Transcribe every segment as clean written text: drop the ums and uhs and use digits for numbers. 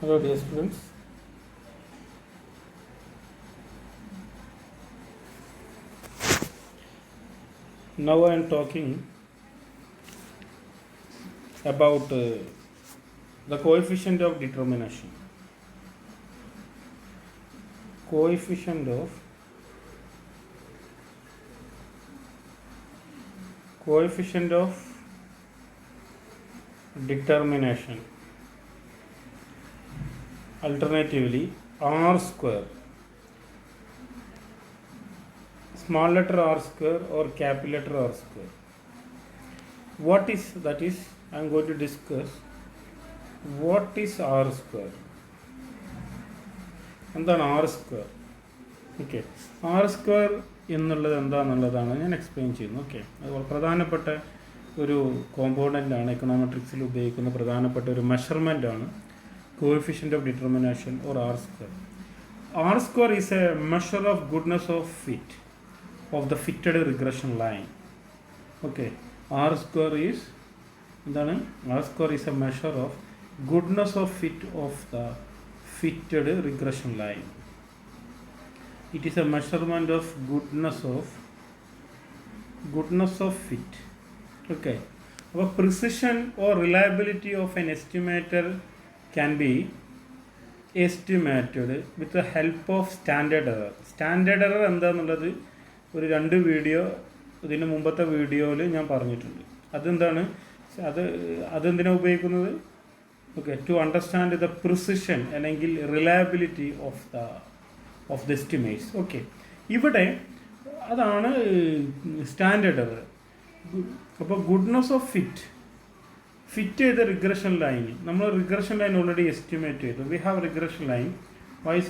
Hello dear students. Now I am talking about the coefficient of determination. Coefficient of determination. Alternatively, R square. Small letter R square or capital letter R square. What is that is I am going to discuss what is R square. എന്താണ് R square? Okay, R square എന്നുള്ളത് എന്താണെന്നുള്ളതാണ് ഞാൻ explain ചെയ്യുന്നത്. Okay, അതുപോലെ പ്രധാനപ്പെട്ട ഒരു കോമ്പോണൻ്റാണ് എക്കണോമെട്രിക്സിൽ ഉപയോഗിക്കുന്ന പ്രധാനപ്പെട്ട ഒരു മെഷർമെൻ്റാണ് coefficient of determination or R square. R square is a measure of goodness of fit of the fitted regression line. Okay, R square is എന്താണ്? R square is a measure of goodness of fit of the fitted regression line. It is a measurement of goodness of fit. Okay, our precision or reliability of an estimator can be estimated with the help of standard error. Standard error എന്താണെന്നുള്ളത് ഒരു 2 video ഇതിന് മുമ്പത്തെ വീഡിയോയിൽ ഞാൻ പറഞ്ഞിട്ടുണ്ട്. അതെന്താണ്? അതെന്തിനാണ് ഉപയോഗിക്കുന്നത്? Okay, to understand the precision അല്ലെങ്കിൽ reliability of the estimates. Okay, ഇവിടെ അതാണ് സ്റ്റാൻഡേർഡ് എറർ. അപ്പോൾ ഗുഡ്നെസ് ഓഫ് ഫിറ്റ് ചെയ്ത റിഗ്രഷൻ ലൈൻ, നമ്മൾ റിഗ്രഷൻ ലൈൻ ഓൾറെഡി എസ്റ്റിമേറ്റ് ചെയ്തു. We have regression line y is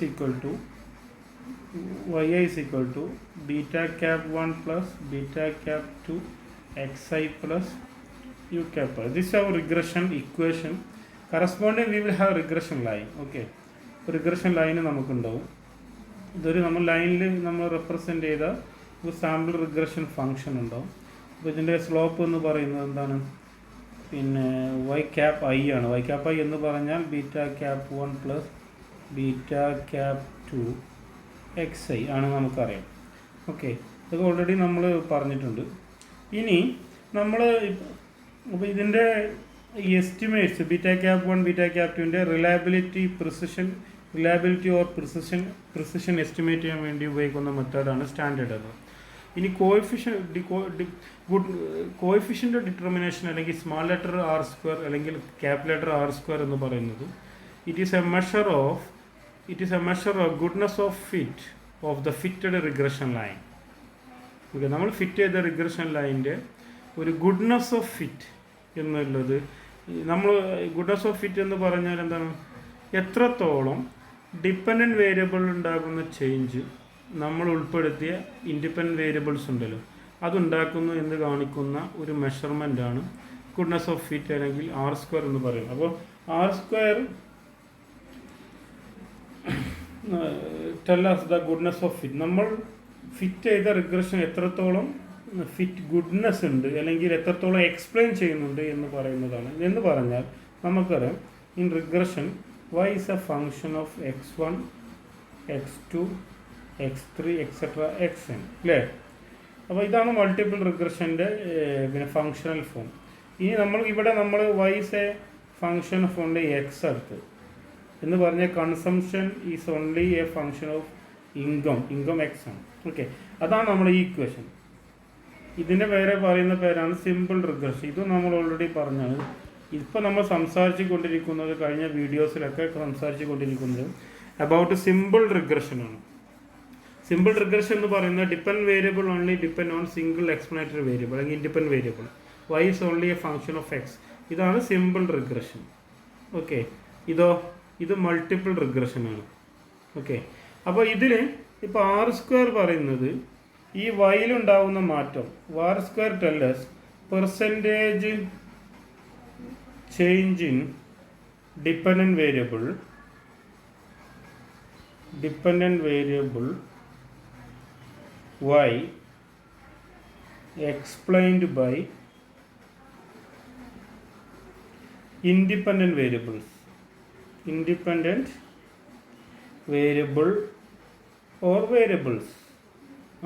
equal to beta cap 1 plus beta cap 2 xi plus u cap. This is our regression equation. Corresponding we will have regression line. Okay, regression line നമുക്കുണ്ടാവും. ഇതൊരു നമ്മൾ ലൈനിൽ നമ്മൾ represent ചെയ്ത ഒരു sample regression function ഉണ്ടാവും. അപ്പോൾ ഇതിൻ്റെ slope എന്ന് പറയുന്നത് എന്താണ്? പിന്നെ വൈ ക്യാപ്പ് ഐ ആണ്. വൈ ക്യാപ്പ് ഐ എന്ന് പറഞ്ഞാൽ beta cap 1 plus beta cap 2 X I ആണ് നമുക്കറിയാം. ഓക്കെ, ഇതൊക്കെ ഓൾറെഡി നമ്മൾ പറഞ്ഞിട്ടുണ്ട്. ഇനി നമ്മൾ അപ്പോൾ ഇതിൻ്റെ ഈ estimates beta cap 1 beta cap 2ൻ്റെ റിലയബിലിറ്റി ഓർ പ്രിസിഷൻ എസ്റ്റിമേറ്റ് ചെയ്യാൻ വേണ്ടി ഉപയോഗിക്കുന്ന മെത്തേഡാണ് സ്റ്റാൻഡേർഡ് എറർ. ഇനി കോഎഫിഷ്യൻ്റ് ഡിറ്റർമിനേഷൻ അല്ലെങ്കിൽ സ്മാൾ ലെറ്റർ ആർ സ്ക്വയർ അല്ലെങ്കിൽ ക്യാപിറ്റൽ ലെറ്റർ ആർ സ്ക്വയർ എന്ന് പറയുന്നത് it is a measure of goodness of fit of the fitted regression line. Okay, നമ്മൾ ഫിറ്റ് ചെയ്ത റിഗ്രഷൻ ലൈനിൻ്റെ ഒരു ഗുഡ്നെസ് ഓഫ് ഫിറ്റ് എന്നുള്ളത്, നമ്മൾ ഗുഡ്നെസ് ഓഫ് ഫിറ്റ് എന്ന് പറഞ്ഞാൽ എന്താണ്? എത്രത്തോളം ഡിപ്പെൻഡൻറ്റ് വേരിയബിൾ ഉണ്ടാകുന്ന ചേഞ്ച് നമ്മൾ ഉൾപ്പെടുത്തിയ ഇൻഡിപെൻഡൻറ്റ് വേരിയബിൾസ് ഉണ്ടല്ലോ അതുണ്ടാക്കുന്നു എന്ന് കാണിക്കുന്ന ഒരു മെഷർമെൻ്റാണ് ഗുഡ്നെസ് ഓഫ് ഫിറ്റ് അല്ലെങ്കിൽ ആർ സ്ക്വയർ എന്ന് പറയുന്നത്. അപ്പോൾ R square tell us the goodness of fit. നമ്മൾ ഫിറ്റ് ചെയ്ത റിഗ്രഷൻ എത്രത്തോളം ഫിറ്റ് ഗുഡ്നെസ് ഉണ്ട് അല്ലെങ്കിൽ എത്രത്തോളം എക്സ്പ്ലെയിൻ ചെയ്യുന്നുണ്ട് എന്ന് പറയുന്നതാണ്. എന്ന് പറഞ്ഞാൽ നമുക്കറിയാം, in regression y is a function of x1 x2 x3 etcetera xn അല്ലേ? അപ്പോൾ ഇതാണ് മൾട്ടിപ്പിൾ റിഗ്രഷൻ്റെ പിന്നെ ഫങ്ഷണൽ ഫോം. ഇനി നമ്മൾ y is a function of only x എടുത്ത് എന്ന് പറഞ്ഞാൽ consumption is only A function of income x ആണ്. ഓക്കെ, അതാണ് നമ്മുടെ ഈ ഇക്വേഷൻ. ഇതിൻ്റെ പറയുന്ന പേരാണ് സിമ്പിൾ റിഗ്രഷൻ. ഇത് നമ്മൾ ഓൾറെഡി പറഞ്ഞാണ്. ഇപ്പോൾ നമ്മൾ സംസാരിച്ചു കൊണ്ടിരിക്കുന്നത്, കഴിഞ്ഞ വീഡിയോസിലൊക്കെ സംസാരിച്ചു കൊണ്ടിരിക്കുന്നത് അബൌട്ട് സിമ്പിൾ റിഗ്രഷനാണ്. സിമ്പിൾ റിഗ്രഷൻ എന്ന് പറയുന്നത് dependent variable only depend on single explanatory variable അല്ലെങ്കിൽ independent variable. y is only a function of x. ഇതാണ് സിമ്പിൾ റിഗ്രഷൻ. ഓക്കെ, ഇത് മൾട്ടിപ്പിൾ റിഗ്രഷനാണ്. ഓക്കെ, അപ്പോൾ ഇതിൽ ഇപ്പോൾ ആർ സ്ക്വയർ പറയുന്നത് ഈ വൈയിലുണ്ടാവുന്ന മാറ്റം. R square tell us percentage change in dependent variable y explained by independent variables. Independent variable or variables.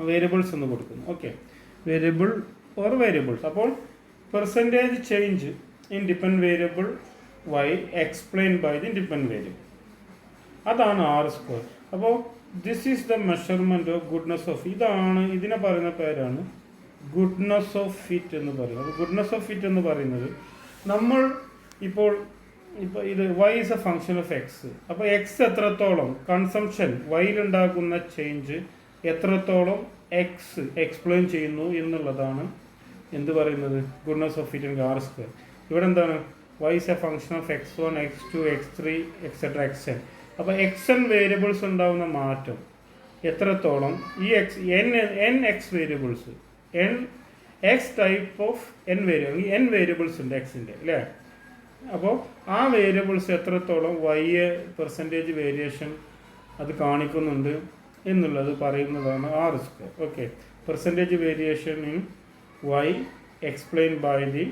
Variables എന്ന് കൊടുക്കുന്നു. Okay, variable or variables. അപ്പോൾ percentage change in depend variable Y explain by the depend variable, അതാണ് R square. അപ്പോൾ this is the measurement of goodness of, ഇതിനെ പറയുന്ന പേരാണ് goodness of fit എന്ന് പറയുന്നത്. അപ്പോൾ ഗുഡ്നെസ് ഓഫ് ഫിറ്റ് എന്ന് പറയുന്നത് നമ്മൾ ഇപ്പോൾ ഇത് Y is a function of X. അപ്പോൾ എക്സ് എത്രത്തോളം കൺസംഷൻ വൈയിലുണ്ടാകുന്ന ചേഞ്ച് എത്രത്തോളം എക്സ് എക്സ്പ്ലെയിൻ ചെയ്യുന്നു എന്നുള്ളതാണ് എന്ത് പറയുന്നത് goodness of fit R square. ഇവിടെ എന്താണ് Y is a function of x1 x2 x3 etcetera xn. അപ്പോൾ xn വേരിയബിൾസ് ഉണ്ടാകുന്ന മാറ്റം എത്രത്തോളം ഈ n x variables x type of n variables ഉണ്ട് എക്സിൻ്റെ അല്ലേ. അപ്പോൾ ആ വേരിയബിൾസ് എത്രത്തോളം വൈയെ പെർസെൻറ്റേജ് വേരിയേഷൻ അത് കാണിക്കുന്നുണ്ട് എന്നുള്ളത് പറയുന്നതാണ് R square. Okay, percentage variation in Y explain by the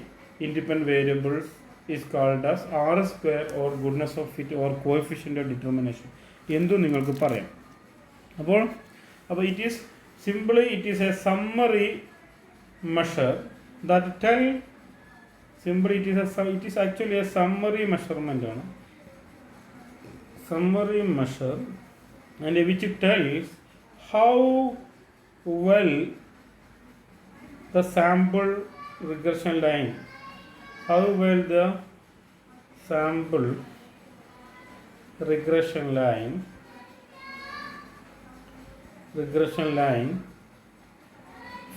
independent variables is called as R square or goodness of fit or coefficient of determination എന്തും നിങ്ങൾക്ക് പറയാം. അപ്പോൾ it is a summary measure that it is actually a summary measurement ആണ്, summary measure, and which tells how well the sample regression line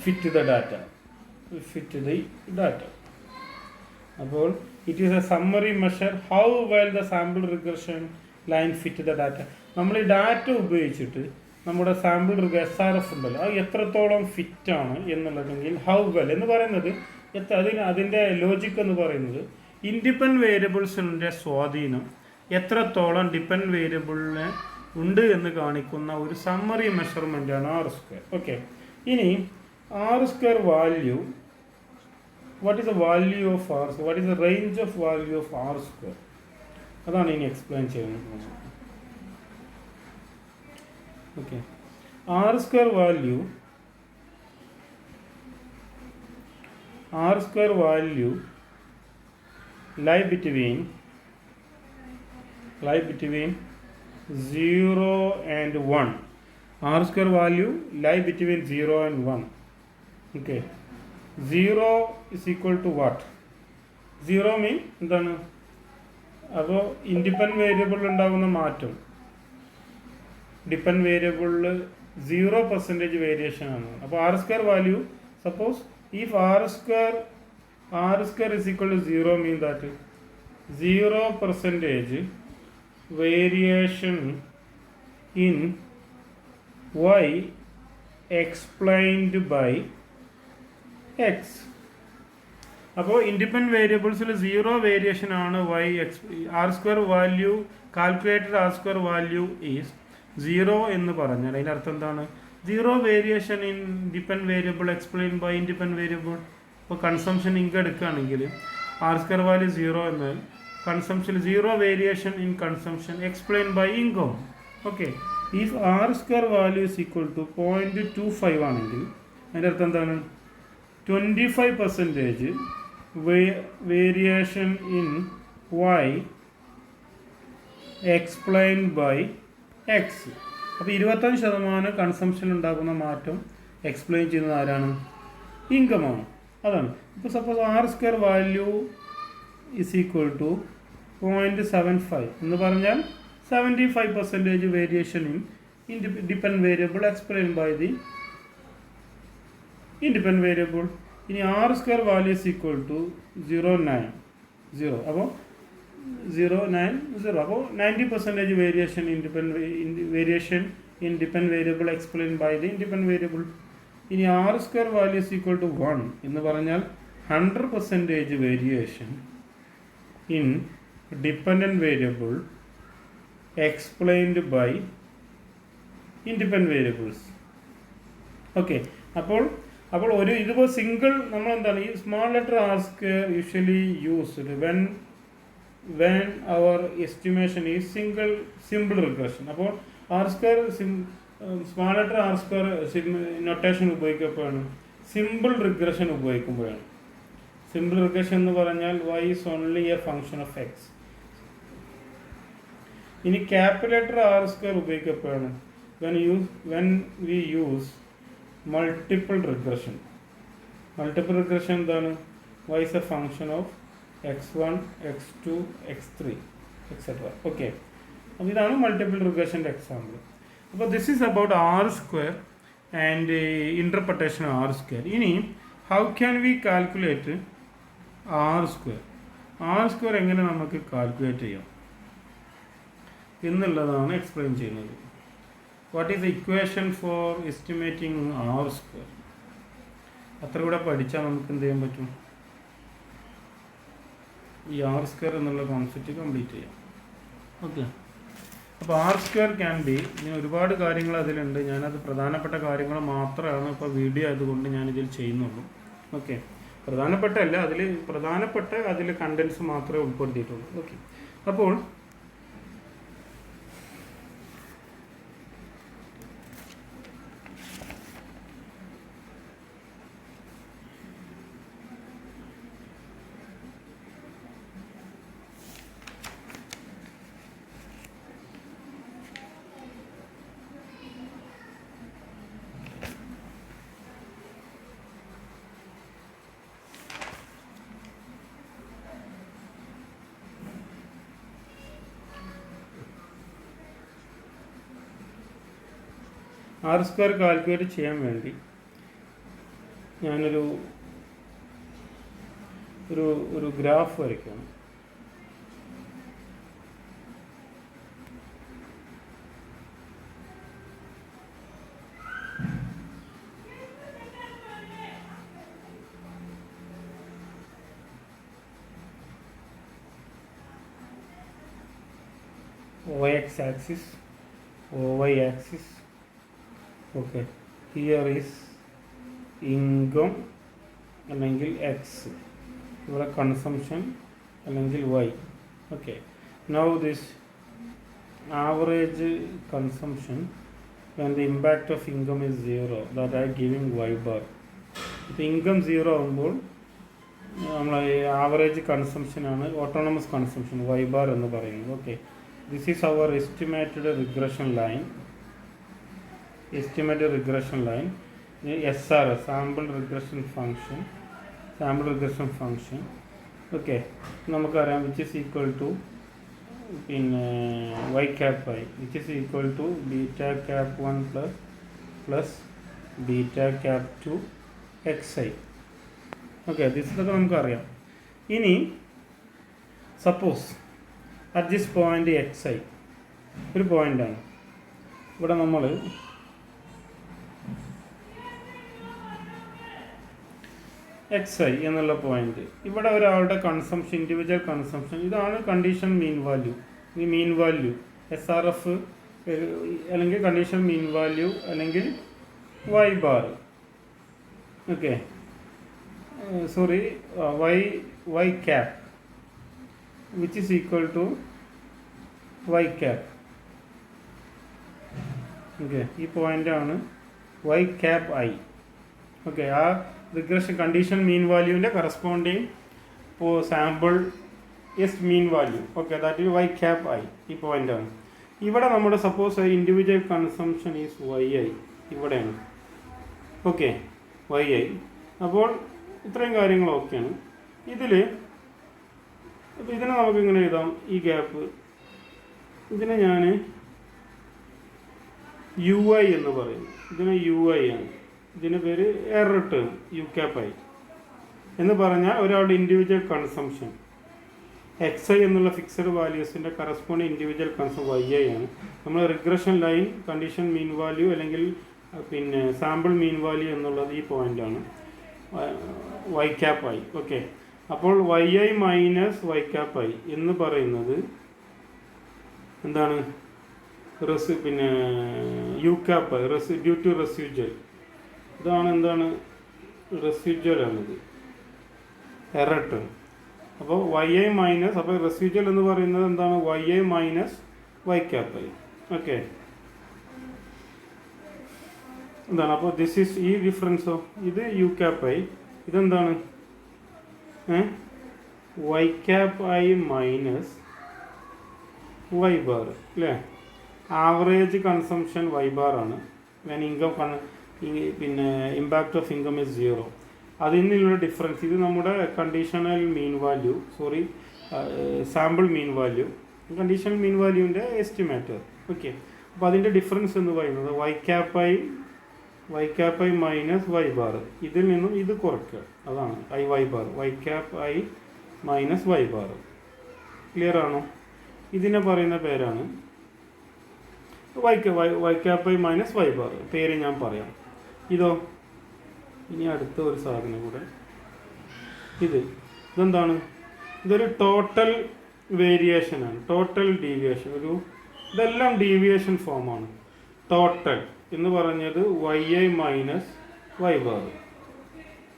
fit the data. അപ്പോൾ it is a summary measure how well the sample regression line fit the data. നമ്മൾ ഈ data ഉപയോഗിച്ചിട്ട് നമ്മുടെ sample SRF ഉണ്ടല്ലോ അത് എത്രത്തോളം ഫിറ്റാണ് എന്നുള്ളതെങ്കിൽ how well എന്ന് പറയുന്നത് അതിൻ്റെ ലോജിക്ക് എന്ന് പറയുന്നത് ഇൻഡിപെൻഡൻറ്റ് വേരിയബിൾസിൻ്റെ സ്വാധീനം എത്രത്തോളം ഡിപ്പെൻഡ് വേരിയബിളിന് ഉണ്ട് എന്ന് കാണിക്കുന്ന ഒരു സമ്മറി മെഷർമെൻ്റാണ് ആർ സ്ക്വയർ. ഓക്കെ, ഇനി R square value, what is the value of R square? What is the range of value of R square? അതാണ് ഇനി എക്സ്പ്ലെയിൻ ചെയ്യുന്നത്. Okay, R square value lie between 0 and 1. R square value lie between 0 and 1. Okay, 0 is equal to what? 0 mean എന്താണ്? അപ്പോൾ independent വേരിയബിളിൽ ഉണ്ടാകുന്ന മാറ്റം depend വേരിയബിളിൽ 0% variation ആണ്. അപ്പോൾ R square value suppose if R square is equal to 0 mean that 0% variation in y explained by x. അപ്പോൾ independent വേരിയബിൾസിൽ 0 വേരിയേഷൻ ആണ് R square value calculated R square value is 0 എന്ന് പറഞ്ഞാൽ അതിൻ്റെ അർത്ഥം എന്താണ്? 0 variation in depend variable explain by independent variable. ഇപ്പോൾ consumption income എടുക്കുകയാണെങ്കിൽ ആർ സ്ക്വയർ വാല്യൂ 0 എന്നാൽ consumption 0 variation in consumption explain by income. Okay, if R square value is equal to 0.25 ആണെങ്കിൽ അതിൻ്റെ അർത്ഥം എന്താണ്? 25% variation in y explained by X. അപ്പോൾ 25% consumption ഉണ്ടാകുന്ന മാറ്റം എക്സ്പ്ലെയിൻ ചെയ്യുന്നത് ആരാണ്? ഇൻകമാണ്. അതാണ്. ഇപ്പോൾ suppose R square value is equal to 0.75 എന്ന് പറഞ്ഞാൽ 75% variation in depend variable explain by the independent variable. ഇനി R square value is equal to 0.90. അപ്പോൾ 0.90. അപ്പോൾ 90% variation variation in depend variable explain by the independent variable. ഇനി R square value is equal to 1 എന്ന് പറഞ്ഞാൽ 100% variation in dependent variable explained by independent variables. Okay, അപ്പോൾ ഇതുപോലെ single നമ്മൾ എന്താണ് ഈ small letter R square usually used when when our estimation is simple regression. അപ്പോൾ R square small letter R square notation ഉപയോഗിക്കപ്പോഴാണ് simple regression ഉപയോഗിക്കുമ്പോഴാണ്. Simple regression എന്ന് പറഞ്ഞാൽ y is only a function of X. ഇനി capital R square ഉപയോഗിക്കപ്പോഴാണ് when we use multiple regression. Multiple regression എന്താണ്? y is a function of x1, x2, x3 etc. Okay, അപ്പോൾ ഇതാണ് multiple റിഗ്രഷൻ്റെ example. അപ്പോൾ this is about R square and interpretation R square. ഇനി how can we calculate R square? R square എങ്ങനെ നമുക്ക് calculate ചെയ്യാം എന്നുള്ളതാണ് എക്സ്പ്ലെയിൻ ചെയ്യുന്നത്. What is the equation for estimating R square? അത്ര കൂടെ പഠിച്ചാൽ നമുക്ക് എന്ത് ചെയ്യാൻ പറ്റും? ഈ ആർ സ്ക്വയർ എന്നുള്ള കോൺസെപ്റ്റ് കംപ്ലീറ്റ് ചെയ്യാം. ഓക്കെ, അപ്പോൾ ആർ സ്ക്വയർ ക്യാൻ ബി, ഇനി ഒരുപാട് കാര്യങ്ങൾ അതിലുണ്ട്. ഞാനത് പ്രധാനപ്പെട്ട കാര്യങ്ങൾ മാത്രമാണ് ഇപ്പോൾ വീഡിയോ ആയതുകൊണ്ട് ഞാനിതിൽ ചെയ്യുന്നുള്ളൂ. ഓക്കെ, പ്രധാനപ്പെട്ടല്ല, അതിൽ കണ്ടൻസ് മാത്രമേ ഉൾപ്പെടുത്തിയിട്ടുള്ളൂ. ഓക്കെ, അപ്പോൾ ആർ സ്ക്വയർ കാൽക്കുലേറ്റ് ചെയ്യാൻ വേണ്ടി ഞാനൊരു ഒരു ഗ്രാഫ് വരയ്ക്കണം. OX axis, OY axis. Okay, here is income അല്ലെങ്കിൽ എക്സ്, ഇവിടെ കൺസംഷൻ അല്ലെങ്കിൽ Y. Okay, now this average consumption when the impact of income is 0, that I giving y bar. ഇപ്പോൾ income 0 ആകുമ്പോൾ നമ്മൾ ആവറേജ് കൺസംഷനാണ് ഓട്ടോണമസ് കൺസംഷൻ y bar എന്ന് പറയുന്നത്. Okay, this is our estimated regression line. Estimated regression line, SRS, sample regression function. Okay, നമുക്കറിയാം which is equal to പിന്നെ y cap I, which is equal to beta cap 1 plus beta cap 2 xi. Okay, this ഇതൊക്കെ നമുക്കറിയാം. ഇനി suppose at this point xi ഒരു പോയിൻ്റാണ്. ഇവിടെ നമ്മൾ xi എന്നുള്ള പോയിന്റ്, ഇവിടെ ഒരാളുടെ കൺസംഷൻ, ഇൻഡിവിജ്വൽ കൺസംഷൻ, ഇതാണ് കണ്ടീഷൻ മീൻ വാല്യൂ. ഈ മീൻ വാല്യൂ SRF അല്ലെങ്കിൽ കണ്ടീഷൻ മീൻ വാല്യൂ അല്ലെങ്കിൽ y bar. Okay, sorry, y cap which is equal to y cap. Okay, ഈ പോയിൻ്റാണ് y cap I. ഓക്കെ, ആ റിഗ്രഷൻ കണ്ടീഷൻ മീൻ വാല്യൂവിൻ്റെ corresponding sample S mean value. Okay, that is y cap I, ഈ പോയിൻ്റാണ്. ഇവിടെ നമ്മുടെ suppose individual consumption is yi, ഇവിടെയാണ്. Okay, yi. അപ്പോൾ ഇത്രയും കാര്യങ്ങൾ ഓക്കെയാണ്. അപ്പോൾ ഇതിനെ നമുക്ക് ഇങ്ങനെ എഴുതാം, ഈ ഗ്യാപ്പ്, ഇതിനെ ഞാൻ UI എന്ന് പറയുന്നു. ഇതിന് UI ആണ്, ഇതിന് പേര് error term U cap I എന്ന് പറഞ്ഞാൽ ഒരാളുടെ ഇൻഡിവിജ്വൽ കൺസംഷൻ xi എന്നുള്ള ഫിക്സഡ് വാല്യൂസിൻ്റെ കറസ്പോണ്ടിങ് ഇൻഡിവിജ്വൽ കൺസംഷൻ yi ആണ്. നമ്മൾ regression line condition mean value അല്ലെങ്കിൽ പിന്നെ സാമ്പിൾ മീൻ വാല്യൂ എന്നുള്ളത് ഈ പോയിൻ്റാണ് y ക്യാപ്പ് ഐ. ഓക്കെ, അപ്പോൾ yi minus y cap I എന്ന് പറയുന്നത് എന്താണ്? പിന്നെ U cap I due to residual. ഇതാണ് എന്താണ്? റെസിജ്വൽ ആണിത്, എറർ ടേം. അപ്പോൾ വൈ ഐ മൈനസ്, അപ്പോൾ റെസിജ്വൽ എന്ന് പറയുന്നത് എന്താണ്? Y I minus Y cap I. Okay, എന്താണ്? അപ്പോൾ ദിസ് ഈസ് ഈ ഡിഫറൻസോ, ഇത് യു ക്യാപ്പ് ഐ, ഇതെന്താണ്? Y cap I minus Y bar അല്ലേ? ആവറേജ് കൺസംഷൻ വൈ ബാർ ആണ്. ഞാൻ ഇൻകം പിന്നെ ഇമ്പാക്റ്റ് ഓഫ് ഇൻകം ഇസ് 0. അതിൽ നിന്നുള്ള ഡിഫറൻസ്, ഇത് നമ്മുടെ conditional mean value, sorry sample mean value, conditional mean വാല്യൂവിൻ്റെ എസ്റ്റിമേറ്റർ. ഓക്കെ, അപ്പോൾ അതിൻ്റെ ഡിഫറൻസ് എന്ന് പറയുന്നത് Y cap I minus Y bar, ഇതിൽ നിന്നും ഇത് കുറയ്ക്കുക, അതാണ് I Y bar, Y cap I minus Y bar. Clear ആണോ? ഇതിനെ പറയുന്ന പേരാണ് Y cap I minus Y bar. പേര് ഞാൻ പറയാം. ഇതോ, ഇനി അടുത്ത ഒരു സാധനം കൂടെ, ഇതെന്താണ്? ഇതൊരു ടോട്ടൽ വേരിയേഷനാണ്, ടോട്ടൽ ഡീവിയേഷൻ. ഇതെല്ലാം ഡീവിയേഷൻ ഫോമാണ്. ടോട്ടൽ എന്ന് പറഞ്ഞത് Y I minus Y bar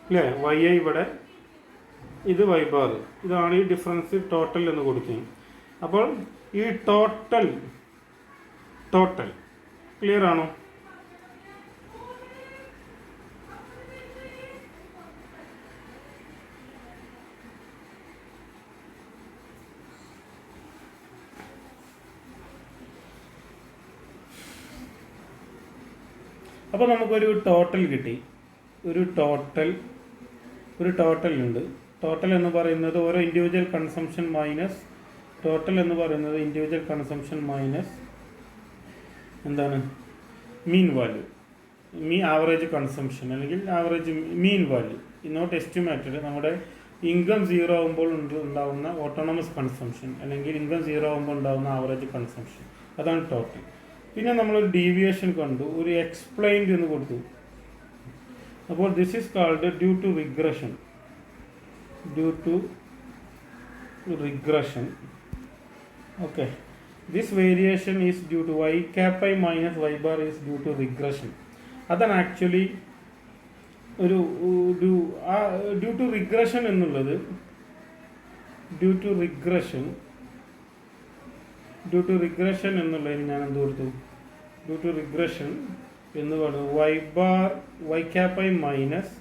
അല്ലേ? വൈ ഐ ഇവിടെ, ഇത് വൈ ബാർ, ഇതാണ് ഈ ഡിഫറൻസ് ടോട്ടൽ എന്ന് കൊടുക്കുന്നത്. അപ്പോൾ ഈ ടോട്ടൽ ക്ലിയർ ആണോ? അപ്പോൾ നമുക്കൊരു ടോട്ടൽ കിട്ടി. ഒരു ടോട്ടൽ ഉണ്ട്. ടോട്ടൽ എന്ന് പറയുന്നത് ഓരോ ഇൻഡിവിജ്വൽ കൺസംഷൻ മൈനസ്, ടോട്ടൽ എന്ന് പറയുന്നത് ഇൻഡിവിജ്വൽ കൺസംഷൻ മൈനസ് എന്താണ്? മീൻ വാല്യൂ, ആവറേജ് കൺസംഷൻ അല്ലെങ്കിൽ average mean value, not estimated. നമ്മുടെ ഇൻകം 0 ആകുമ്പോൾ ഉണ്ടാകുന്ന ഓട്ടോണമസ് കൺസംഷൻ അല്ലെങ്കിൽ ഇൻകം 0 ആകുമ്പോൾ ഉണ്ടാകുന്ന ആവറേജ് കൺസംഷൻ, അതാണ് ടോട്ടൽ. പിന്നെ നമ്മളൊരു ഡീവിയേഷൻ കണ്ടു, ഒരു എക്സ്പ്ലെയിൻഡ് എന്ന് കൊടുത്തു. അപ്പോൾ this is called due to regression. Okay, this variation is due to Y cap I minus Y bar is due to regression. അതാണ് ആക്ച്വലി ഡ്യൂ ടു റിഗ്രഷൻ എന്നുള്ളത്, ഡ്യൂ ടു റിഗ്രഷൻ എന്നുള്ളതിന് ഞാൻ എന്ത് കൊടുത്തു? ഡ്യൂ ടു റിഗ്രഷൻ എന്ന് പറയുന്നത് Y cap I minus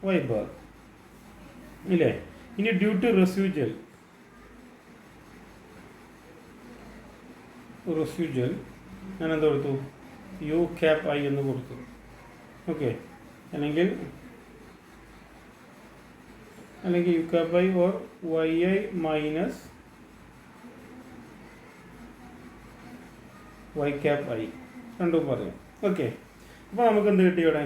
Y bar ഇല്ലേ? ഇനി ഡ്യൂ ടു റെസിജ്വൽ ഞാൻ എന്ത് കൊടുത്തു? യു ക്യാപ്പ് ഐ എന്ന് കൊടുത്തു. ഓക്കെ, അല്ലെങ്കിൽ U cap I or Y I minus Y cap I, രണ്ടും പറയാം. ഓക്കെ, അപ്പോൾ നമുക്ക് എന്ത് കിട്ടി ഇവിടെ?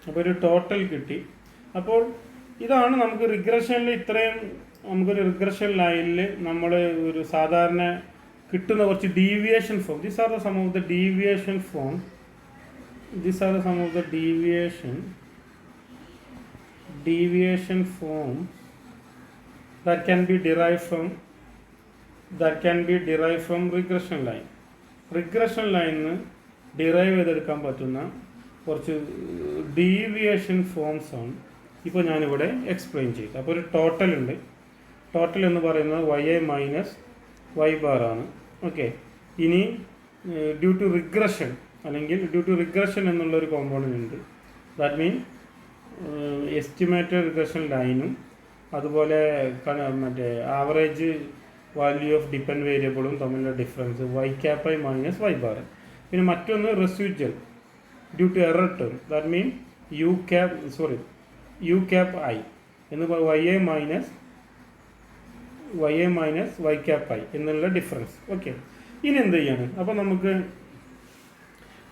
അപ്പോൾ ഒരു ടോട്ടൽ കിട്ടി. അപ്പോൾ ഇതാണ് നമുക്ക് റിഗ്രഷനിൽ ഇത്രയും, നമുക്കൊരു റിഗ്രഷൻ ലൈനിൽ നമ്മൾ ഒരു സാധാരണ കിട്ടുന്ന കുറച്ച് deviation form. These are the sum of the deviation form. deviation forms that can be derived from regression line. regression line derive ചെയ്തെടുക്കാൻ പറ്റുന്ന കുറച്ച് ഡീവിയേഷൻ ഫോംസ് ആണ് ഇപ്പോൾ ഞാനിവിടെ എക്സ്പ്ലെയിൻ ചെയ്തു. അപ്പോൾ ഒരു ടോട്ടൽ ഉണ്ട്. ടോട്ടൽ എന്ന് പറയുന്നത് Y I minus Y bar ആണ്. ഓക്കെ, ഇനി ഡ്യൂ ടു റിഗ്രഷൻ അല്ലെങ്കിൽ ഡ്യൂ ടു റിഗ്രഷൻ എന്നുള്ളൊരു കോമ്പോണൻ്റ് ഉണ്ട്. ദാറ്റ് മീൻ എസ്റ്റിമേറ്റഡ് റിഗ്രഷൻ ലൈനും അതുപോലെ മറ്റേ ആവറേജ് വാല്യൂ ഓഫ് ഡിപ്പെൻഡ് വേരിയബിളും തമ്മിലുള്ള difference Y cap I minus Y bar. പിന്നെ മറ്റൊന്ന് residual due to error term. That mean U cap I എന്ന് Y I minus Y cap I എന്നുള്ള difference. Okay, ഇനി എന്ത് ചെയ്യാണ്? അപ്പോൾ നമുക്ക്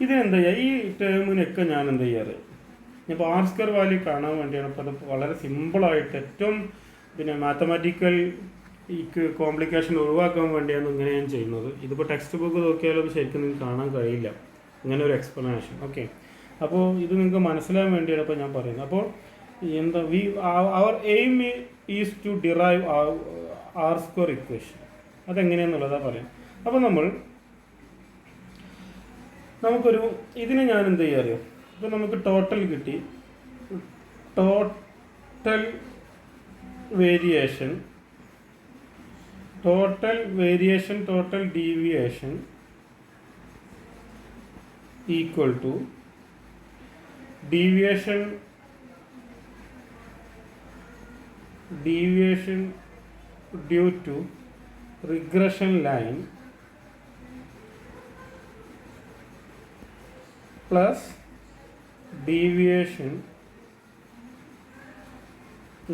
ഇതിനെന്ത് ചെയ്യുക? ഈ ടേമിനൊക്കെ ഞാൻ എന്ത് ചെയ്യാറ്? ഇപ്പോൾ ആർ സ്ക്വയർ വാല്യൂ കാണാൻ വേണ്ടിയാണ്. അപ്പോൾ അത് വളരെ സിമ്പിളായിട്ട് ഏറ്റവും മാത്തമാറ്റിക്കൽ ഈ കോംപ്ലിക്കേഷൻ ഒഴിവാക്കാൻ വേണ്ടിയാണ് ഇങ്ങനെ ഞാൻ ചെയ്യുന്നത്. ഇതിപ്പോൾ ടെക്സ്റ്റ് ബുക്ക് നോക്കിയാലും ശരിക്കും നിങ്ങൾക്ക് കാണാൻ കഴിയില്ല ഇങ്ങനെ ഒരു എക്സ്പ്ലനേഷൻ. ഓക്കെ, അപ്പോൾ ഇത് നിങ്ങൾക്ക് മനസ്സിലാകാൻ വേണ്ടിയാണ് ഇപ്പോൾ ഞാൻ പറയുന്നത്. അപ്പോൾ എന്താ our aim is to derive R square equation. അതെങ്ങനെയാണെന്നുള്ളതാണ് പറയാം. അപ്പോൾ നമുക്കൊരു ഇതിനെ ഞാൻ എന്ത് ചെയ്യാറിയോ, ഇപ്പോൾ നമുക്ക് ടോട്ടൽ കിട്ടി. Total variation, total deviation equal to deviation due to regression line plus deviation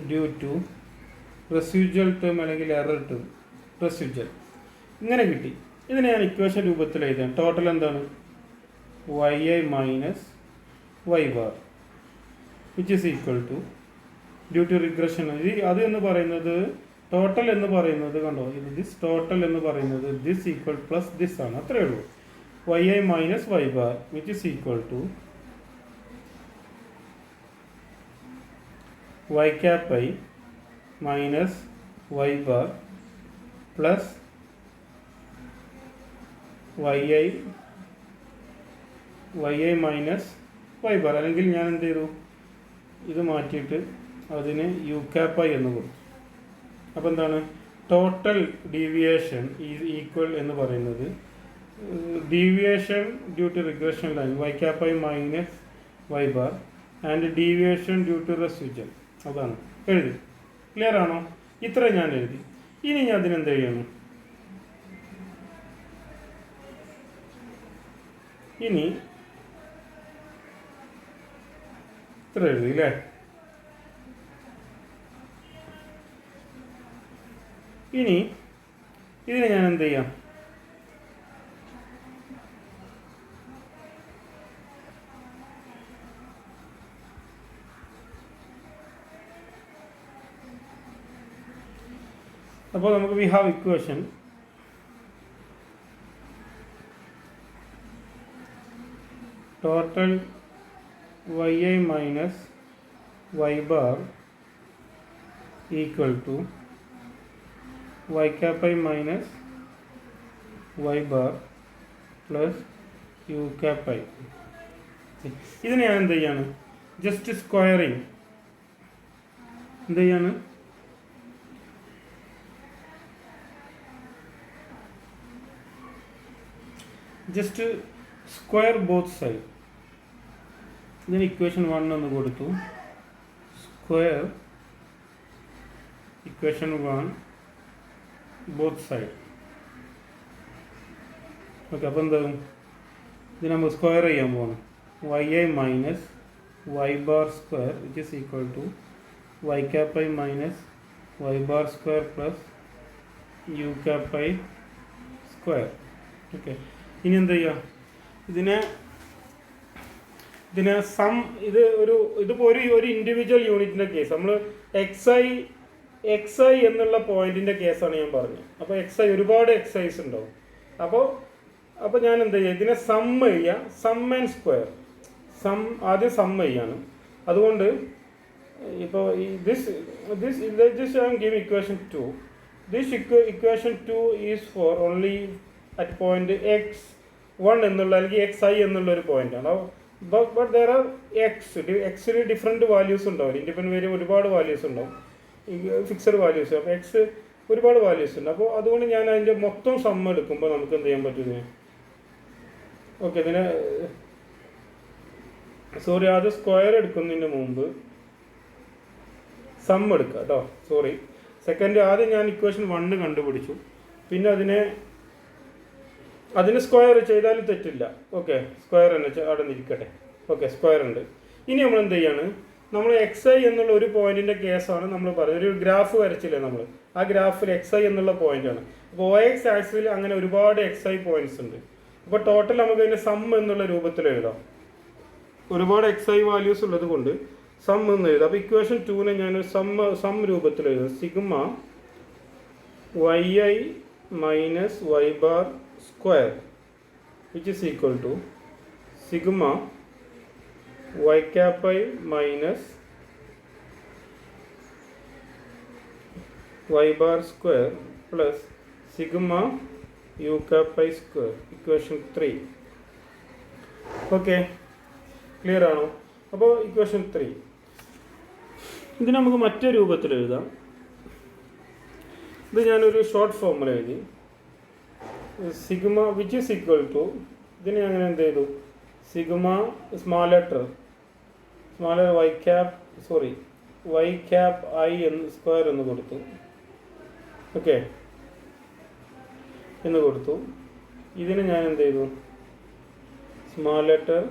due to residual term അല്ലെങ്കിൽ എറർ ടേം റെസിജ്വൽ. ഇങ്ങനെ കിട്ടി. ഇതിനെ ഞാൻ ഇക്വേഷൻ രൂപത്തിൽ എഴുതാം. ടോട്ടൽ എന്താണ്? yi minus y bar which is equal to due to regression. അത് എന്ന് പറയുന്നത് ടോട്ടൽ എന്ന് പറയുന്നത് കണ്ടോ, ഇത് ദിസ് ടോട്ടൽ എന്ന് പറയുന്നത് ദിസ് ഈക്വൽ പ്ലസ് ദിസ് ആണ്. അത്രയേ ഉള്ളൂ. yi minus y bar which is equal to y cap I minus y bar plus yi minus y bar. അല്ലെങ്കിൽ ഞാൻ എന്ത് ചെയ്തു, ഇത് മാറ്റിയിട്ട് അതിന് യു ക്യാപ്പ് ഐ എന്ന് കൊടുത്തു. അപ്പോൾ എന്താണ് ടോട്ടൽ ഡീവിയേഷൻ ഈസ് ഈക്വൽ എന്ന് പറയുന്നത് deviation due to regression line y cap I minus y bar and deviation due to residual. അതാണ് എഴുതി. ക്ലിയർ ആണോ? ഇത്ര ഞാൻ എഴുതി. ഇനി ഞാൻ അതിനെന്ത് ചെയ്യണം? ഇനി ഇത്ര എഴുതി അല്ലേ? ഇനി ഇതിനെ ഞാൻ എന്ത് ചെയ്യാം? അപ്പോൾ നമുക്ക് we have equation total yi minus y bar equal to y cap I minus y bar plus U cap I. ഇതിന് ഞാൻ എന്ത് ചെയ്യാണ്? ജസ്റ്റ് സ്ക്വയറിങ് എന്ത് ചെയ്യാണ്? Just square both side. ഇതിന് ഇക്വേഷൻ 1 എന്ന് കൊടുത്തു. Square equation 1 both side. Okay. അപ്പോൾ എന്താകും? ഇത് നമ്മൾ സ്ക്വയർ ചെയ്യാൻ പോകണം. yi minus y bar square which is equal to y cap I minus y bar square plus U cap I square. Okay. ഇനി എന്ത് ചെയ്യുക? ഇതിനെ സം ഇതിപ്പോൾ ഒരു ഇൻഡിവിജ്വൽ യൂണിറ്റിൻ്റെ കേസ് നമ്മൾ എക്സ് ഐ എന്നുള്ള പോയിന്റിൻ്റെ കേസാണ് ഞാൻ പറഞ്ഞത്. അപ്പോൾ ഒരുപാട് എക്സൈസ് ഉണ്ടാവും. അപ്പോൾ ഞാൻ എന്ത് ചെയ്യുക? ഇതിനെ സം ചെയ്യുക. Sum and square. ആദ്യം സം ചെയ്യാണ്. അതുകൊണ്ട് ഇപ്പോൾ this I give equation 2. This equation 2 is for only at point x1 എന്നുള്ള അല്ലെങ്കിൽ xi എന്നുള്ള ഒരു പോയിന്റാണ്. ബട്ട് ദർ ആർ എക്സിൽ ഡിഫറെൻറ്റ് വാല്യൂസ് ഉണ്ടാവും. ഇൻഡിപെൻഡൻറ്റ് വേരിയബിൾ ഒരുപാട് വാല്യൂസ് ഉണ്ടാവും, ഫിക്സഡ് വാല്യൂസ്. അപ്പോൾ എക്സ് ഒരുപാട് വാല്യൂസ് ഉണ്ട്. അപ്പോൾ അതുകൊണ്ട് ഞാൻ അതിൻ്റെ മൊത്തം സം എടുക്കുമ്പോൾ നമുക്ക് എന്ത് ചെയ്യാൻ പറ്റും? ഓക്കെ. ഇതിനെ ആദ്യം സ്ക്വയർ എടുക്കുന്നതിന് മുമ്പ് സം എടുക്കുക കേട്ടോ. സെക്കൻഡ് ആദ്യം ഞാൻ ഇക്വേഷൻ 1 കണ്ടുപിടിച്ചു. പിന്നെ അതിന് സ്ക്വയർ ചെയ്താലും തെറ്റില്ല. ഓക്കെ. സ്ക്വയർ തന്നെ അവിടെ നിൽക്കട്ടെ. ഓക്കെ. സ്ക്വയർ ഉണ്ട്. ഇനി നമ്മൾ എന്ത് ചെയ്യാണ്? നമ്മൾ xi എന്നുള്ള ഒരു പോയിന്റിൻ്റെ കേസാണ് നമ്മൾ പറയുന്നത്. ഒരു ഗ്രാഫ് വരച്ചില്ലേ നമ്മൾ? ആ ഗ്രാഫിൽ xi എന്നുള്ള പോയിന്റാണ്. അപ്പോൾ OX ആക്സിൽ അങ്ങനെ ഒരുപാട് xi പോയിന്റ്സ് ഉണ്ട്. അപ്പോൾ ടോട്ടൽ നമുക്ക് അതിൻ്റെ സം എന്നുള്ള രൂപത്തിൽ എഴുതാം. ഒരുപാട് xi വാല്യൂസ് ഉള്ളത് കൊണ്ട് സം എന്ന് എഴുതാം. അപ്പോൾ ഇക്വേഷൻ 2നെ ഞാൻ സം രൂപത്തിൽ എഴുതാം. Sigma yi minus y bar square which is equal to sigma y cap I minus y bar square plus sigma u cap I square. Equation 3. Okay. Clear ആണോ? അപ്പോൾ ഇക്വേഷൻ 3 ഇത് നമുക്ക് മറ്റേ രൂപത്തിൽ എഴുതാം. ഇത് ഞാനൊരു ഷോർട്ട് ഫോമുല എഴുതി. Sigma which is equal to, ഇതിന് അങ്ങനെ എന്ത് ചെയ്തു, sigma small letter Y cap I എന്ന് സ്ക്വയർ എന്ന് കൊടുത്തു. ഓക്കെ, എന്ന് കൊടുത്തു. ഇതിന് ഞാൻ എന്ത് ചെയ്തു, സ്മാൾ ലെറ്റർ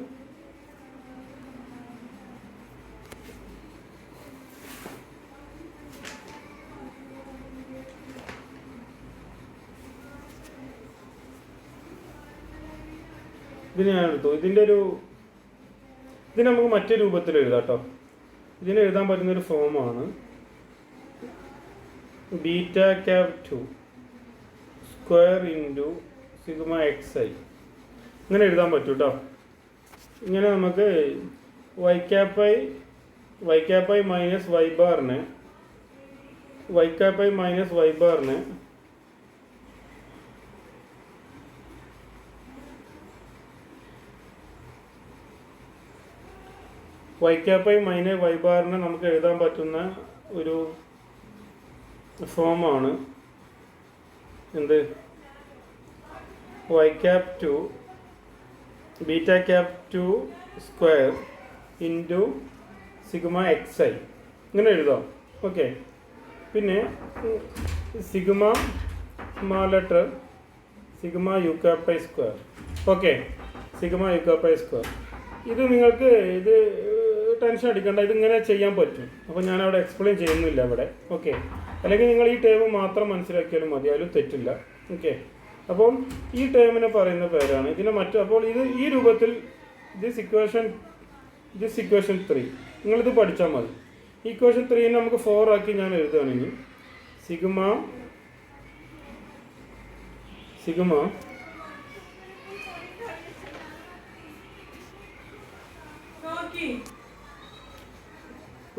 ഇതിന് ഞാൻ എടുത്തു. ഇത് നമുക്ക് മറ്റേ രൂപത്തിൽ എഴുതാം കേട്ടോ. ഇതിന് എഴുതാൻ പറ്റുന്നൊരു ഫോമാണ് beta cap 2 square into sigma X I. ഇങ്ങനെ എഴുതാൻ പറ്റും കേട്ടോ. ഇങ്ങനെ നമുക്ക് Y cap I minus Y ബാറിനെ Y cap I minus Y ബാറിനെ നമുക്ക് എഴുതാൻ പറ്റുന്ന ഒരു ഫോമാണ് എന്ത്, Y cap 2 beta cap 2 square into sigma X I. ഇങ്ങനെ എഴുതാം. ഓക്കെ, പിന്നെ sigma small letter sigma U cap I square. Okay, sigma U cap I square. ഇത് നിങ്ങൾക്ക് ഇത് ടെൻഷൻ അടിക്കേണ്ട, ഇതിങ്ങനെ ചെയ്യാൻ പറ്റും. അപ്പോൾ ഞാനവിടെ എക്സ്പ്ലെയിൻ ചെയ്യുന്നില്ല ഇവിടെ. ഓക്കെ, അല്ലെങ്കിൽ നിങ്ങൾ ഈ ടേം മാത്രം മനസ്സിലാക്കിയാലും മതി, അതിലും തെറ്റില്ല. ഓക്കെ, അപ്പം ഈ ടേമിനെ പറയുന്ന പേരാണ് ഇതിനെ അപ്പോൾ ഇത് ഈ രൂപത്തിൽ ദിസ് ഇക്വേഷൻ 3 നിങ്ങളിത് പഠിച്ചാൽ മതി. ഇക്വേഷൻ 3 നമുക്ക് 4 ആക്കി ഞാൻ എഴുതുകയാണെങ്കിൽ sigma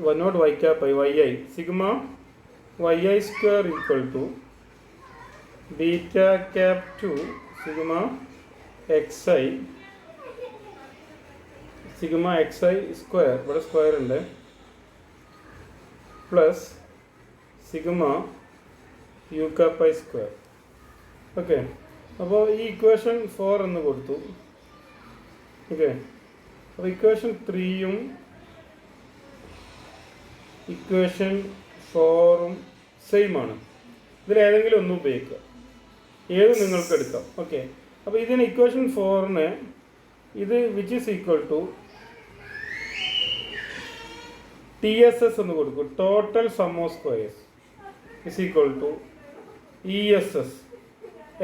1 not y cap I yi sigma yi square equal to beta cap 2 sigma xi square ഇവിടെ സ്ക്വയർ ഉണ്ട് plus sigma U cap I square. Okay, അപ്പോൾ ഈ ഇക്വേഷൻ 4 എന്ന് കൊടുത്തു. ഓക്കെ, അപ്പോൾ ഇക്വേഷൻ 3യും ഇക്വേഷൻ 4ഉം സെയിം ആണ്. ഇതിലേതെങ്കിലും ഒന്നും ഉപയോഗിക്കുക, ഏത് നിങ്ങൾക്ക് എടുക്കാം. ഓക്കെ, അപ്പോൾ ഇതിന് ഇക്വേഷൻ 4ന് ഇത് which is equal to TSS എന്ന് കൊടുക്കും, total sum of squares is equal to ESS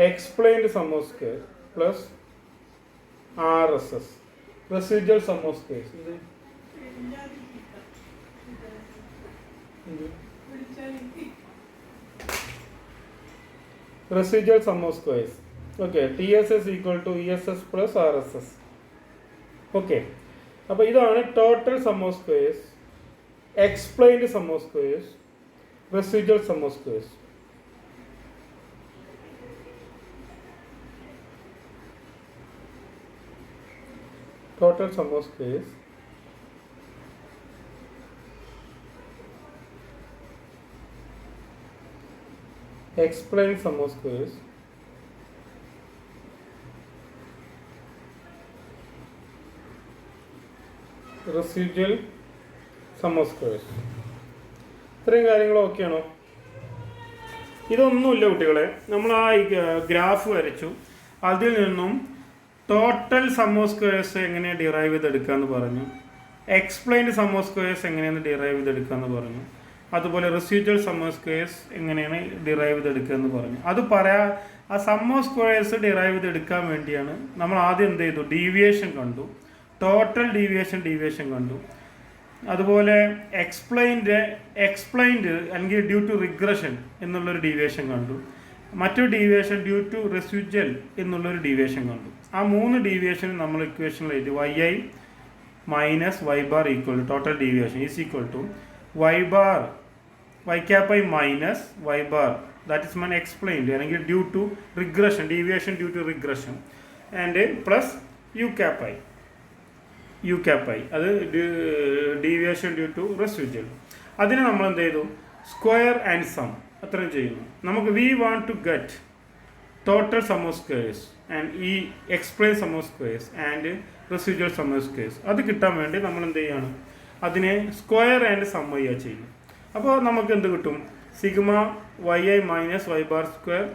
explained sum of square plus RSS residual sum of squares. Residual sum of squares. Okay, TSS equal to ESS plus RSS. Okay, അപ്പോൾ ഇതാണ് total sum of squares, explained sum of squares, residual sum of squares. Total sum of squares, explain sum of squares, residual sum of squares. ഇത്രയും കാര്യങ്ങൾ ഓക്കെയാണോ? ഇതൊന്നുമില്ല കുട്ടികളെ, നമ്മൾ ആ graph വരച്ചു, അതിൽ നിന്നും ടോട്ടൽ സം ഓഫ് സ്ക്വയേഴ്സ് എങ്ങനെ ഡിറൈവ് ചെയ്തെടുക്കാമെന്ന് പറഞ്ഞു, എക്സ്പ്ലെയിൻഡ് സം ഓഫ് സ്ക്വയേഴ്സ് എങ്ങനെയാണ് ഡിറൈവ് ചെയ്തെടുക്കാമെന്ന് പറഞ്ഞു, അതുപോലെ റെസിഡ്യൂവൽ സം ഓഫ് സ്ക്വയേഴ്സ് എങ്ങനെയാണ് ഡിറൈവ് ചെയ്തെടുക്കുക എന്ന് പറഞ്ഞു. അത് ആ സം ഓഫ് സ്ക്വയേഴ്സ് ഡിറൈവ് ചെയ്തെടുക്കാൻ വേണ്ടിയാണ് നമ്മൾ ആദ്യം എന്ത് ചെയ്തു, ഡീവിയേഷൻ കണ്ടു, ടോട്ടൽ ഡീവിയേഷൻ കണ്ടു. അതുപോലെ എക്സ്പ്ലെയിൻഡ് അല്ലെങ്കിൽ ഡ്യൂ ടു റിഗ്രഷൻ എന്നുള്ളൊരു ഡീവിയേഷൻ കണ്ടു. മറ്റൊരു ഡീവിയേഷൻ ഡ്യൂ ടു റെസിഡ്യൂവൽ എന്നുള്ളൊരു ഡീവിയേഷൻ കണ്ടു. ആ 3 ഡീവിയേഷൻ നമ്മൾ ഇക്വേഷനിൽ എഴുതി. yi minus y bar equal to total deviation is equal to y cap I minus y bar, that is man explained അല്ലെങ്കിൽ due to regression, deviation due to regression, and plus u cap I. U cap I, അത് deviation due to residual. അതിനെ നമ്മൾ എന്ത് ചെയ്തു, square and some അത്രയും ചെയ്യുന്നു. നമുക്ക് we want to get total sum of squares and ഈ explain sum of squares and residual sum of squares. അത് കിട്ടാൻ വേണ്ടി നമ്മൾ എന്ത് ചെയ്യാണ്, അതിനെ സ്ക്വയർ ആൻഡ് സം ചെയ്യുക ചെയ്യുന്നു. അപ്പോൾ നമുക്ക് എന്ത് കിട്ടും, sigma Y I minus Y bar square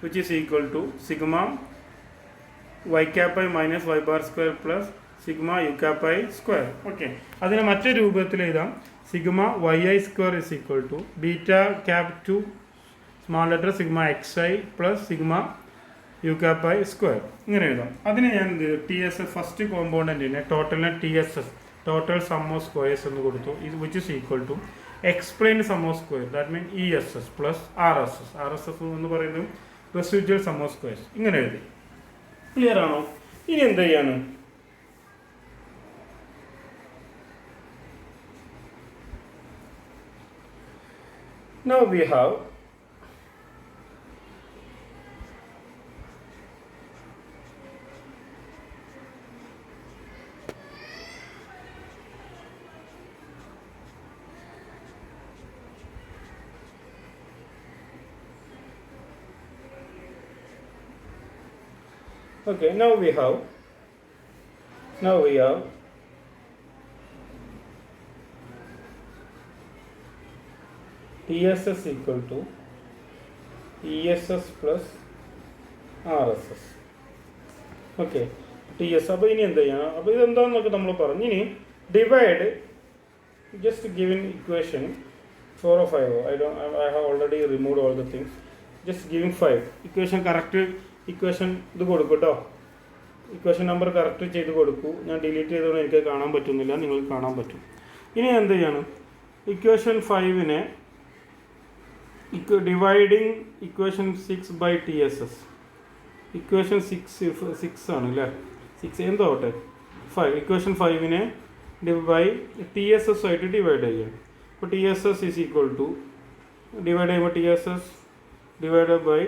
which is equal to sigma Y cap I minus Y bar square plus sigma U cap I square. Okay, അതിനെ മറ്റൊരു രൂപത്തിൽ എഴുതാം. Sigma Y I square is equal to beta cap two small letter sigma X I plus sigma U cap I square, ഇങ്ങനെ എഴുതാം. അതിന് ഞാൻ എന്ത് ചെയ്തു, ടി എസ് എസ് ഫസ്റ്റ് കോമ്പോണൻറ്റിനെ ടോട്ടലിനെ T S S total sum of squares എന്ന് കൊടുത്തു. ഇത് which is equal to explain sum of square, that mean E S S plus R S S. R S S എന്ന് പറയുന്നത് residual sum of squares. ഇങ്ങനെ എഴുതി. Clear ആണോ? ഇനി എന്ത് ചെയ്യാണ്, now we have okay, now we have TSS equal to ESS plus RSS. Okay, T S. അപ്പോൾ ഇനി എന്ത് ചെയ്യണം, അപ്പോൾ ഇതെന്താണെന്നൊക്കെ നമ്മൾ പറഞ്ഞു. ഇനി divide, just given equation 4 or 5, I have already removed all the things, just giving 5 equation correct equation ഇത് കൊടുക്കും കേട്ടോ. ഇക്വേഷൻ നമ്പർ കറക്റ്റ് ചെയ്ത് കൊടുക്കൂ. ഞാൻ ഡിലീറ്റ് ചെയ്തതുകൊണ്ട് എനിക്ക് കാണാൻ പറ്റുന്നില്ല, നിങ്ങൾക്ക് കാണാൻ പറ്റും. ഇനി എന്ത് ചെയ്യണം, ഇക്വേഷൻ 5നെ dividing equation 6 by T S S. Equation 6 ആണ് അല്ലേ, 6 എന്തോട്ടെ 5. ഇക്വേഷൻ 5നെ ബൈ ടി എസ് എസ് ആയിട്ട് ഡിവൈഡ് ചെയ്യണം. അപ്പോൾ T S S is equal to, divide ചെയ്യുമ്പോൾ T S S divide by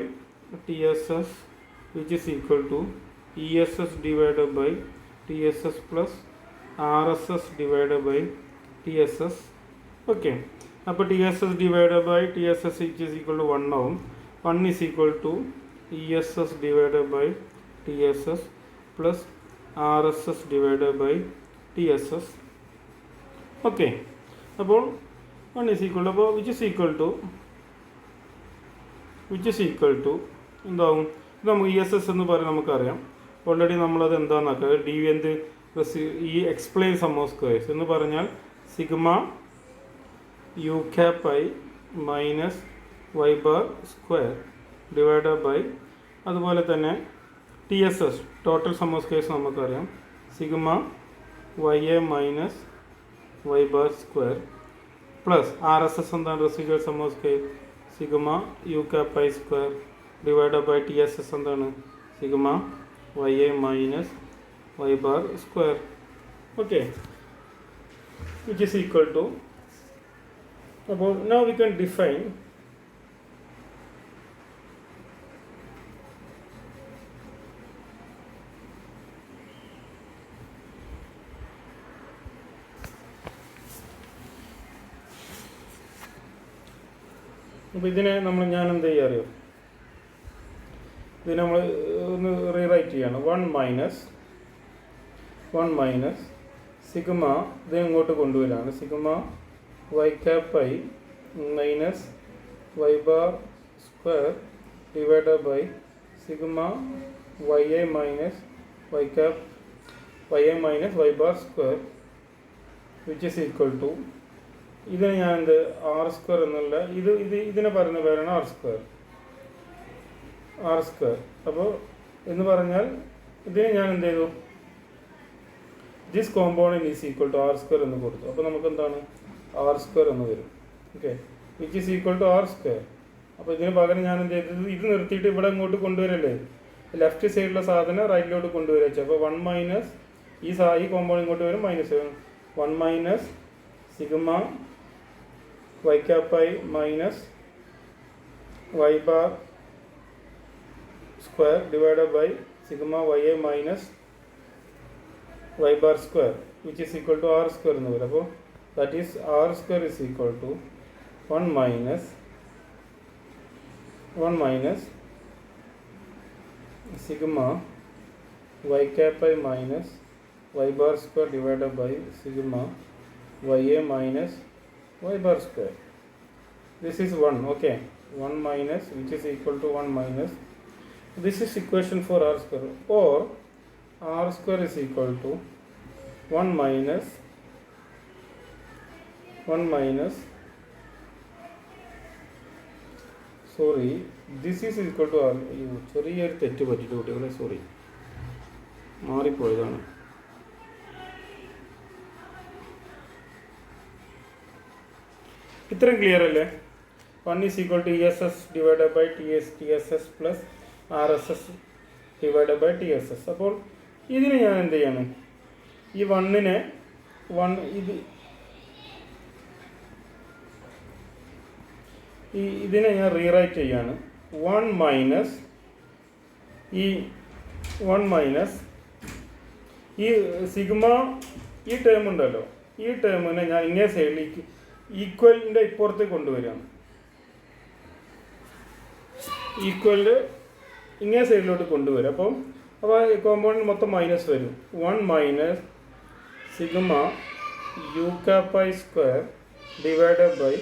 T S S which is equal to ESS divided by TSS plus RSS divided by TSS. Okay, അപ്പോൾ TSS divided by TSS which is equal to 1 ആവും. 1 is equal to ESS divided by TSS plus RSS divided by TSS. Okay, അപ്പോൾ 1 is equal to, അപ്പോൾ which is equal to എന്താവും, ഇത് നമുക്ക് E S S എന്ന് പറയാൻ നമുക്കറിയാം. Already നമ്മളത് എന്താണെന്നൊക്കെ ഡി എന്ത് ഈ എക്സ്പ്ലെയിൻ സം ഓഫ് സ്ക്വയേഴ്സ് എന്ന് പറഞ്ഞാൽ sigma U cap I minus Y bar square divide by, അതുപോലെ തന്നെ T S S total sum of squares നമുക്കറിയാം sigma Y A minus Y bar square plus R S S എന്താണ് residual sum of square sigma U cap I square divide by T S S എന്താണ് sigma Y A minus Y bar square. Okay, which is equal to, അപ്പോൾ now we can define അപ്പോൾ ഇതിനെ ഞാൻ എന്ത് ചെയ്യുക അറിയോ, ഇത് നമ്മൾ ഒന്ന് റീറൈറ്റ് ചെയ്യണം. 1 മൈനസ് സിഗ്മ, ഇത് ഇങ്ങോട്ട് കൊണ്ടുവരാണ് sigma Y cap I minus Y bar square divide by sigma Y A minus Y cap Y A minus Y bar square which is equal to, ഇതിന് ഞാൻ എന്ത് ആർ സ്ക്വയർ എന്നുള്ള ഇതിനെ പറയുന്ന പേരാണ് ആർ സ്ക്വയർ. അപ്പോൾ എന്ന് പറഞ്ഞാൽ ഇതിന് ഞാൻ എന്ത് ചെയ്തു, this component is equal to R square എന്ന് കൊടുത്തു. അപ്പോൾ നമുക്ക് എന്താണ് ആർ സ്ക്വയർ എന്ന് വരും. Okay, which is equal to R square. അപ്പോൾ ഇതിന് പകരം ഞാൻ എന്ത് ചെയ്തത്, ഇത് നിർത്തിയിട്ട് ഇവിടെ ഇങ്ങോട്ട് കൊണ്ടുവരല്ലേ, ലെഫ്റ്റ് സൈഡിലുള്ള സാധനം റൈറ്റിലോട്ട് കൊണ്ടുവരാ വെച്ചാൽ. അപ്പോൾ 1 മൈനസ് ഈ കോമ്പോണൻറ്റ് ഇങ്ങോട്ട് വരും, minus 1 minus sigma Y cap I minus Y bar square divided by sigma Y A minus y bar square which is equal to r square എന്ന് വരും. അപ്പോൾ that is r square is equal to 1 minus sigma y cap I minus y bar square divided by sigma ya minus y bar square. This is 1, okay. 1 minus which is equal to 1 minus. This is equation for r square, or r square is equal to 1 minus sorry, this is equal to r. ചെറിയൊരു തെറ്റ് പറ്റിയിട്ട് കുട്ടികളെ, sorry, മാറിപ്പോയതാണ്. ഇത്രയും clear അല്ലേ? 1 is equal to ESS divided by TSS plus RSS divided by TSS. അപ്പോൾ ഇതിന് ഞാൻ എന്ത് ചെയ്യണം? ഈ 1നെ ഇതിനെ ഞാൻ റീറൈറ്റ് ചെയ്യാണ്. 1 മൈനസ് ഈ സിഗ്മ, ഈ ടേം ഉണ്ടല്ലോ, ഈ ടേമിനെ ഞാൻ ഇങ്ങേ സൈഡിലേക്ക് ഈക്വലിൻ്റെ ഇപ്പുറത്തേക്ക് കൊണ്ടുവരികയാണ്. ഈക്വലിൻ്റെ ഇങ്ങേ സൈഡിലോട്ട് കൊണ്ടുവരും. അപ്പോൾ കോമ്പൗണ്ടിൽ മൊത്തം മൈനസ് വരും. 1 minus sigma U cap I square divided by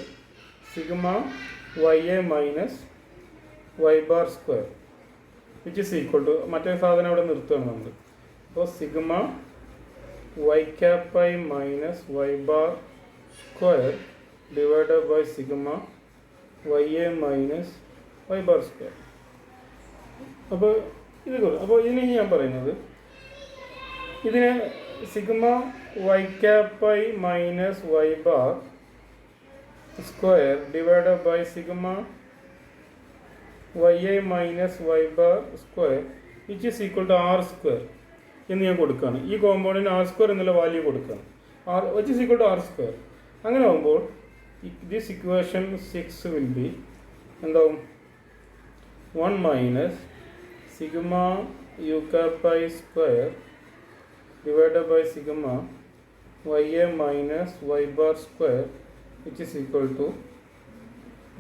sigma ya minus y bar square which is equal to, മറ്റേ സാധനം അവിടെ നിർത്തുകയാണ് നമ്മൾ. അപ്പോൾ sigma y cap I minus y bar square divided by sigma ya minus y bar square. അപ്പോൾ ഇതിനെ ഞാൻ പറയുന്നത്, ഇതിനെ sigma y cap I minus y bar square divided by sigma ya minus y bar square which is equal to r square എന്ന് ഞാൻ കൊടുക്കുകയാണ്. ഈ കോമ്പൗണ്ടിന് r സ്ക്വയർ എന്നുള്ള വാല്യൂ കൊടുക്കുകയാണ്. Which is equal to r square. അങ്ങനെ ആകുമ്പോൾ this equation 6 will be എന്താവും? 1 minus sigma U cap I square divided by sigma ya minus y bar square which is equal to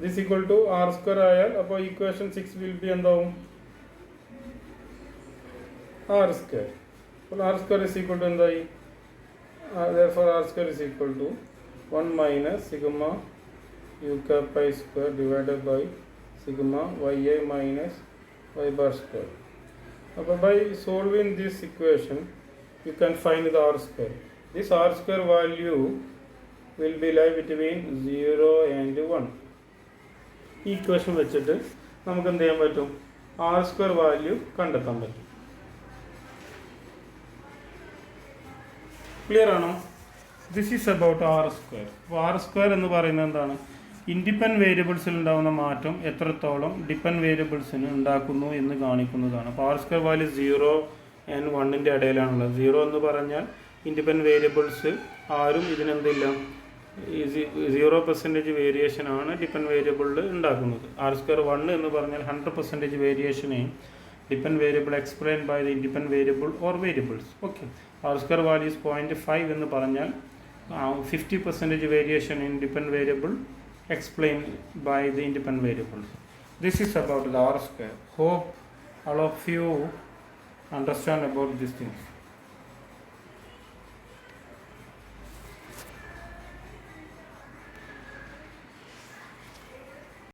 this equal to r square ആയാൽ അപ്പോൾ equation 6 will be എന്താവും? r square. അപ്പോൾ r square is equal to എന്തായി? Therefore r square is equal to 1 minus sigma u cap I square divided by sigma ya minus y bar square. അപ്പോൾ by solving this equation you can find the r square. This r square value will be lie between 0 and 1. ഈ equation വെച്ചിട്ട് നമുക്ക് എന്ത് ചെയ്യാൻ പറ്റും? r square value കണ്ടെത്താൻ പറ്റും. Clear ആണോ? This is about r square. അപ്പോൾ r സ്ക്വയർ എന്ന് പറയുന്നത് എന്താണ്? ഇൻഡിപെൻഡൻറ്റ് വേരിയബിൾസിൽ ഉണ്ടാകുന്ന മാറ്റം എത്രത്തോളം ഡിപ്പെൻഡ് വേരിയബിൾസിന് ഉണ്ടാക്കുന്നു എന്ന് കാണിക്കുന്നതാണ്. അപ്പോൾ r സ്ക്വയർ വാല്യൂ 0 and 1ൻ്റെ ഇടയിലാണുള്ളത്. 0 എന്ന് പറഞ്ഞാൽ ഇൻഡിപെൻഡൻറ്റ് വേരിയബിൾസ് ആരും ഇതിനെന്തില്ല, 0% വേരിയേഷൻ ആണ് ഡിപ്പെൻഡ് വേരിയബിളിൽ ഉണ്ടാക്കുന്നത്. r സ്ക്വയർ 1 എന്ന് പറഞ്ഞാൽ 100% വേരിയേഷനെയും depend variable explain by the independent variable or variables. Okay, r square value is 0.5 എന്ന് പറഞ്ഞാൽ 50% variation in depend variable explained by the independent variables. This is about the r square. Hope all of you understand about these things.